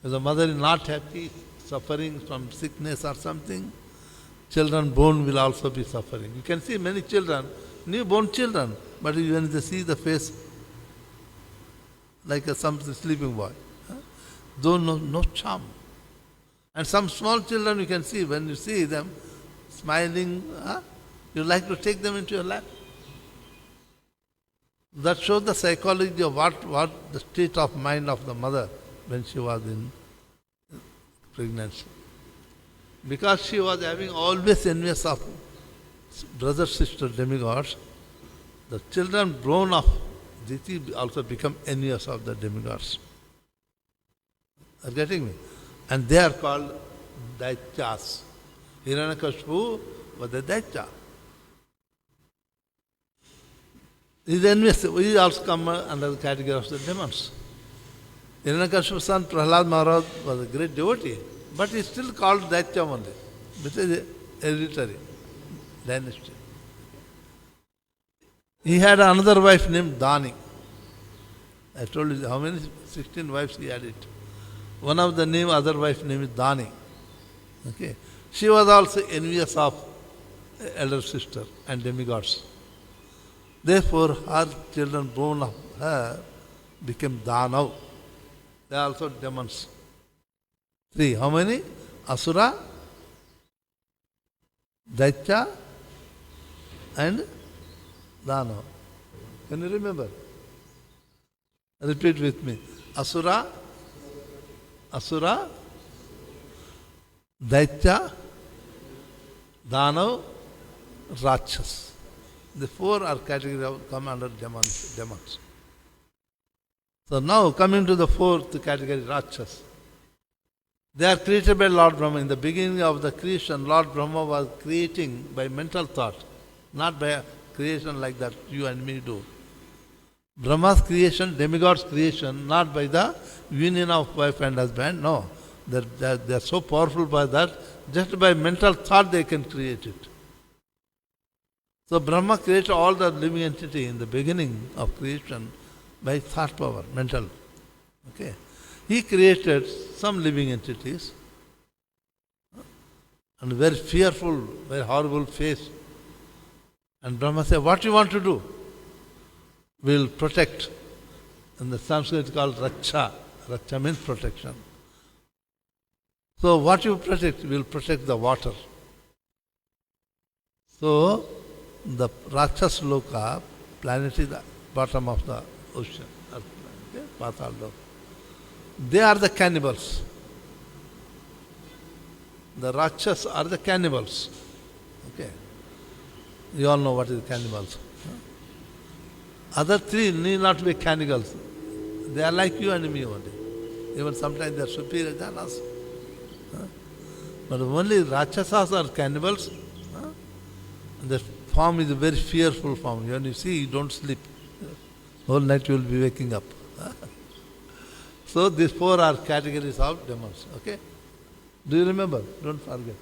If the mother is not happy, suffering from sickness or something, children born will also be suffering. You can see many children, newborn children, but when they see the face like some sleeping boy, though no charm. And some small children you can see, when you see them smiling, you like to take them into your lap. That shows the psychology of what the state of mind of the mother when she was in pregnancy. Because she was having always envious of brother, sister, demigods, the children born of Diti also become envious of the demigods. Are you getting me? And they are called Daityas. Hiranyakashipu was a Daitya. He is envious. He also come under the category of the demons. Hiranyakashipu's son Prahlad Maharaj was a great devotee, but he is still called Daitya only, which is hereditary dynasty. He had another wife named Dani. I told you how many? 16 wives he had it. One of the other wife name is Dani. Okay. She was also envious of elder sister and demigods. Therefore, her children born of her became Danav. They are also demons. 3. How many? Asura, Daitya, and Danav. Can you remember? Repeat with me. Asura, Daitya, Danav, Rakshas. The 4 are categories come under demons. So now coming to the 4th category, Rakshas. They are created by Lord Brahma. In the beginning of the creation, Lord Brahma was creating by mental thought, not by creation like that you and me do. Brahma's creation, demigod's creation, not by the union of wife and husband, no. They are so powerful by that, just by mental thought they can create it. So Brahma created all the living entity in the beginning of creation by thought power, mental. Okay. He created some living entities and very fearful, very horrible face. And Brahma said, what you want to do? We will protect. In the Sanskrit it's called Raksha. Raksha means protection. So what you protect? We will protect the water. So the Rakshas Loka, planet is the bottom of the ocean, okay? Patal Loka. They are the cannibals. The Rakshas are the cannibals. Okay. You all know what is cannibals. Other 3 need not be cannibals. They are like you and me only. Even sometimes they are superior than us. But only Rakshasas are cannibals. And the form is a very fearful form. When you see, you don't sleep. Whole night you will be waking up. So these 4 are categories of demons. Okay? Do you remember? Don't forget.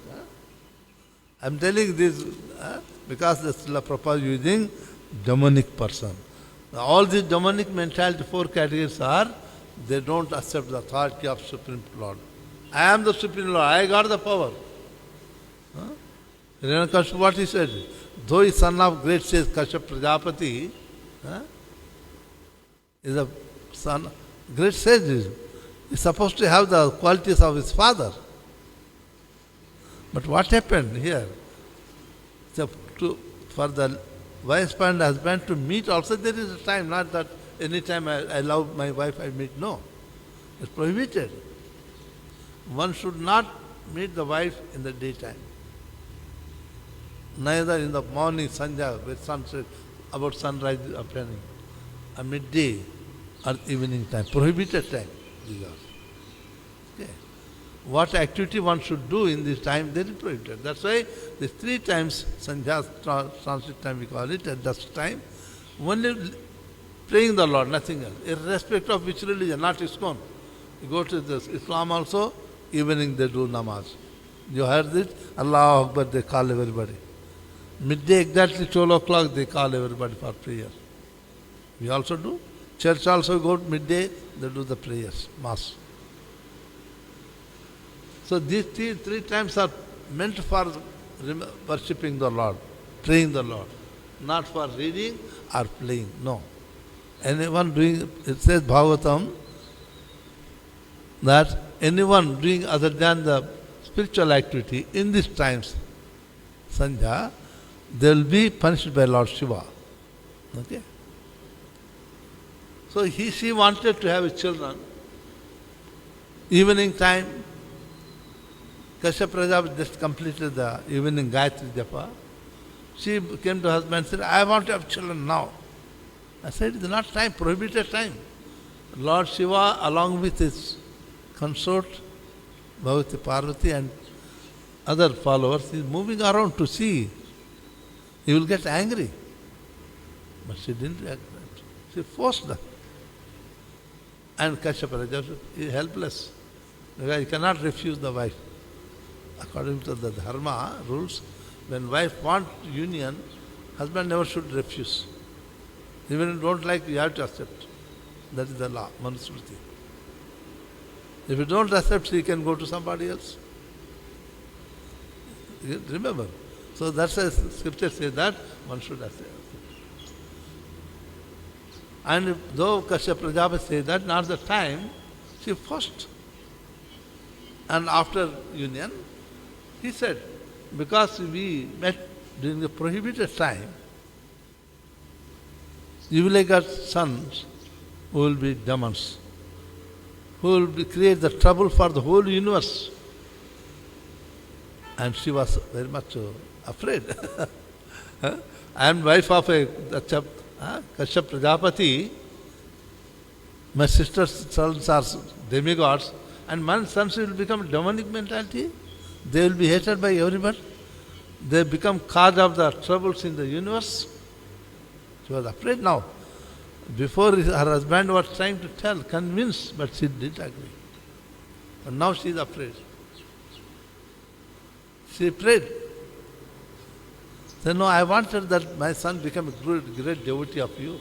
I am telling this because the Srila Prabhupada is using demonic person. All these demonic mentality 4 categories are, they don't accept the authority of Supreme Lord. I am the Supreme Lord. I got the power. Hiranyakashipu, what he said? Though he is son of great sage Kashyap Prajapati, is a son, great sage is supposed to have the qualities of his father. But what happened here? So for the wife and husband to meet also there is a time, not that any time I love my wife I meet. No. It's prohibited. One should not meet the wife in the daytime. Neither in the morning, Sandhya, with sunset, about sunrise appearing, a midday or evening time, prohibited time. These are. Okay. What activity one should do in this time, they are prohibited. That's why the 3 times Sandhya transit time we call it, at dusk time, only praying the Lord, nothing else, irrespective of which religion, not ISKCON. You go to this Islam also, evening they do namaz. You heard it? Allah Akbar, they call everybody. Midday exactly 12 o'clock they call everybody for prayer. We also do. Church also go midday, they do the prayers, mass. So these 3 times are meant for worshipping the Lord, praying the Lord, not for reading or playing. No. Anyone doing, it says Bhagavatam, that anyone doing other than the spiritual activity in these times, Sandhya, they will be punished by Lord Shiva. Okay? So she wanted to have children. Evening time, Kashyap Prajapati just completed the evening Gayatri Japa. She came to her husband and said, I want to have children now. I said, it is not time, prohibited time. Lord Shiva, along with his consort, Bhagavati Parvati and other followers, is moving around to see. He will get angry. But she didn't react. She forced them. And Kashyap Prajapati is helpless. Because he cannot refuse the wife. According to the dharma rules, when wife wants union, husband never should refuse. Even if you don't like, you have to accept. That is the law, Manusmriti. If you don't accept, he can go to somebody else. Remember. So that's why scripture says that one should accept. And though Kashyap Prajapati says that, not the time, she forced. And after union, he said, because we met during the prohibited time, you will get sons who will be demons, who will create the trouble for the whole universe. And she was very much afraid. I am wife of a Kashyap Prajapati. My sister's sons are demigods, and my sons will become demonic mentality. They will be hated by everyone. They become cause of the troubles in the universe. She was afraid now. Before her husband was trying to tell, convince, but she didn't agree. But now she is afraid. She prayed. Said, no, I wanted that my son become a great devotee of you.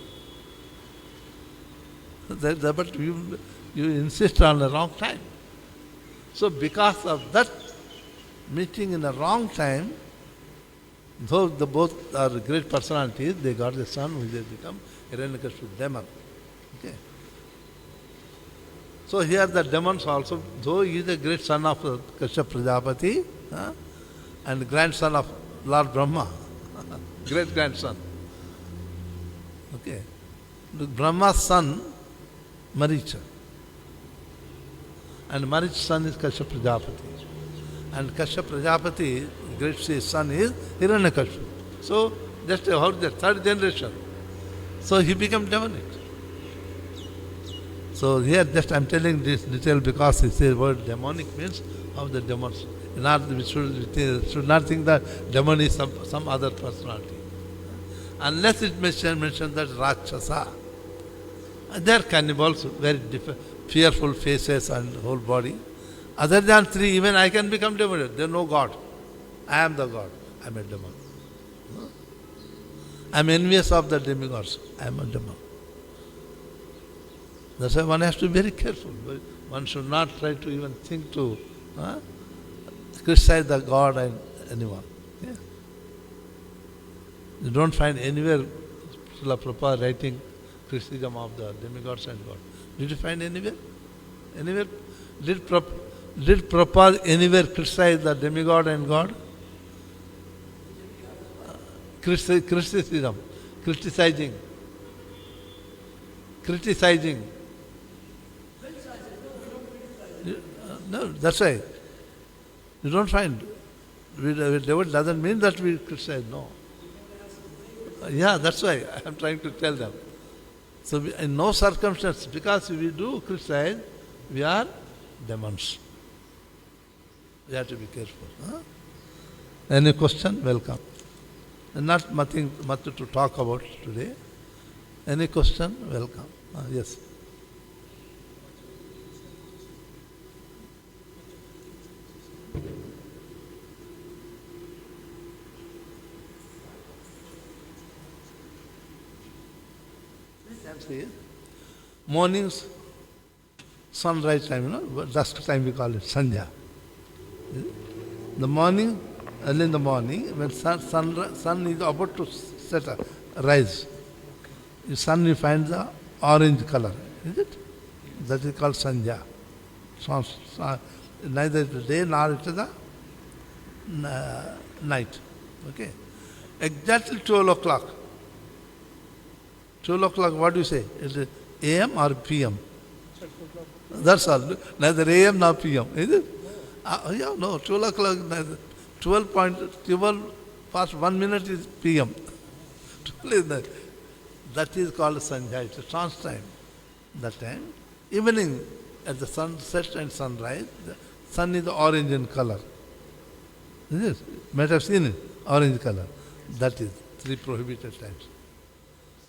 But you insist on the wrong time. So because of that meeting in the wrong time, though the both are great personalities, they got the son who they become Hiranyakashipu demon. Okay. So here the demons also, though he is a great son of Kashyap Prajapati and grandson of Lord Brahma, great grandson. Okay. Brahma's son, Maricha. And Maricha's son is Kashyap Prajapati. And Kashyap Prajapati, great son, is Hiranyakashipu. So just about the 3rd generation. So he became demonic. So here just I am telling this detail because he says word demonic means of the demons. We should not think that demon is some other personality. Unless it mentions that Rakshasa. They are cannibals, very fearful faces and whole body. Other than 3, even I can become demon. There is no God. I am the God. I am a demon. I am envious of the demigods. I am a demon. That's why one has to be very careful. One should not try to even think to criticize the God and anyone. Yeah. You don't find anywhere Srila Prabhupada writing criticism of the demigods and God. Did you find anywhere? Anywhere? Did Prabhupada anywhere criticize the demigod and God? Criticism. Criticizing. Criticizing. No, that's why. You don't find. Devotee doesn't mean that we criticize, no. Yeah, that's why I am trying to tell them. So in no circumstance, because we do criticize, we are demons. We have to be careful. Huh? Any question? Welcome. Not nothing much to talk about today. Any question? Welcome. Yes. Mornings, sunrise time, dusk time we call it, Sandhya. The morning, early in the morning, when sun is about to rise, the sun you find the orange color, is it? That is called Sandhya. Neither the day nor it is the night. Okay. Exactly 12 o'clock. 12 o'clock, what do you say? Is it AM or PM? That's all. Neither AM nor PM, is it? Yeah, no, 12 o'clock, 12 past 1 minute is PM. That is called Sandhya. It's a trance time. That time, evening, at the sunset and sunrise, the sun is orange in color. Is it? You might have seen it, orange color. That is 3 prohibited times.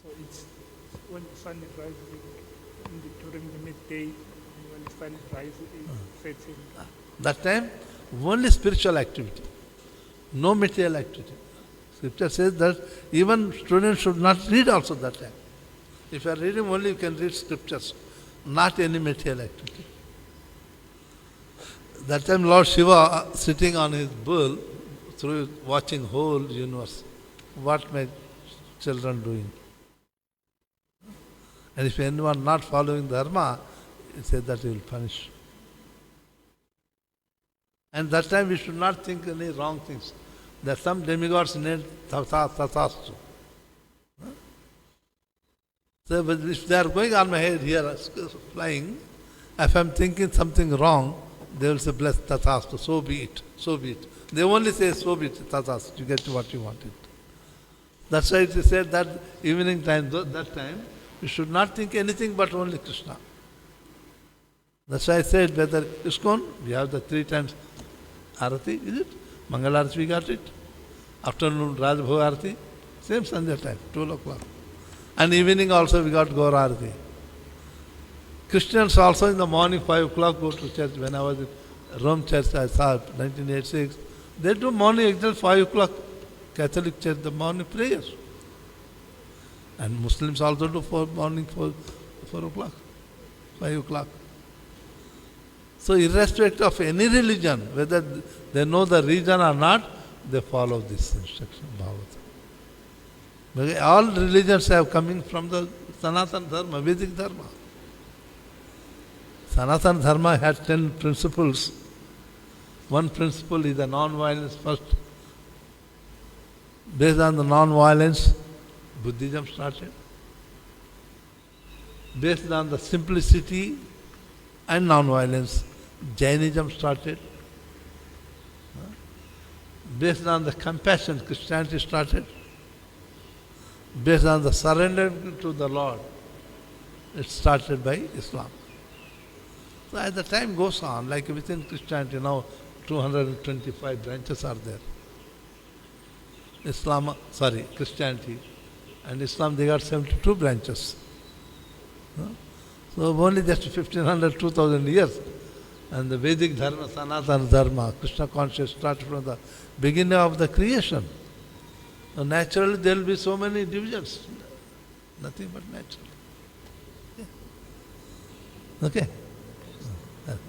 So it's when the sun is rising during the midday, when the sun is rising, it sets in. That time, only spiritual activity, no material activity. Scripture says that even students should not read also that time. If you are reading only, you can read scriptures, not any material activity. That time Lord Shiva sitting on his bull, through watching whole universe. What my children doing? And if anyone not following Dharma, he says that he will punish. And that time we should not think any wrong things. There are some demigods named Tathastu. So if they are going on my head here, flying, if I am thinking something wrong, they will say, bless Tathastu, so be it, so be it. They only say, so be it, Tathastu, you get what you wanted. That's why it is said that evening time, that time, you should not think anything but only Krishna. That's why I said, whether ISKCON, we have the 3 times Arati, is it? Mangal Arati we got it. Afternoon Rajbhog Arati, same Sandhya time, 12 o'clock. And evening also we got Gaur Arati. Christians also in the morning 5 o'clock go to church. When I was in Rome church, I saw 1986. They do morning exactly 5 o'clock. Catholic church, the morning prayers. And Muslims also do morning 4 o'clock, 5 o'clock. So irrespective of any religion, whether they know the reason or not, they follow this instruction, Bhagavatam. Because all religions have coming from the Sanatana Dharma, Vedic Dharma. Sanatana Dharma has 10 principles. One principle is the non-violence first. Based on the non-violence, Buddhism started. Based on the simplicity and non-violence, Jainism started. Based on the compassion, Christianity started. Based on the surrender to the Lord, it started by Islam. So as the time goes on, like within Christianity now, 225 branches are there. Christianity and Islam, they got 72 branches. So only just 1500, 2000 years. And the Vedic Dharma, Sanatana Dharma, Krishna consciousness started from the beginning of the creation. So naturally there will be so many divisions. Nothing but natural. Okay?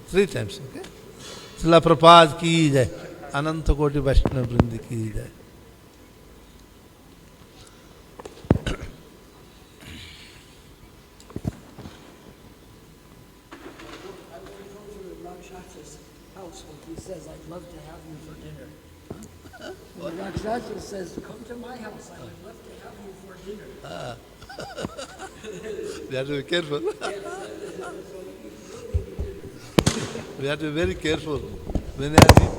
3 times, okay? Srila Prabhupada ki jai. Ananta Koti Vaishnava Vrindi ki jai. House when he says, I'd love to have you for dinner. The Rakshasa says, come to my house, I would love to have you for dinner. We have to be careful. We have to be very careful. When I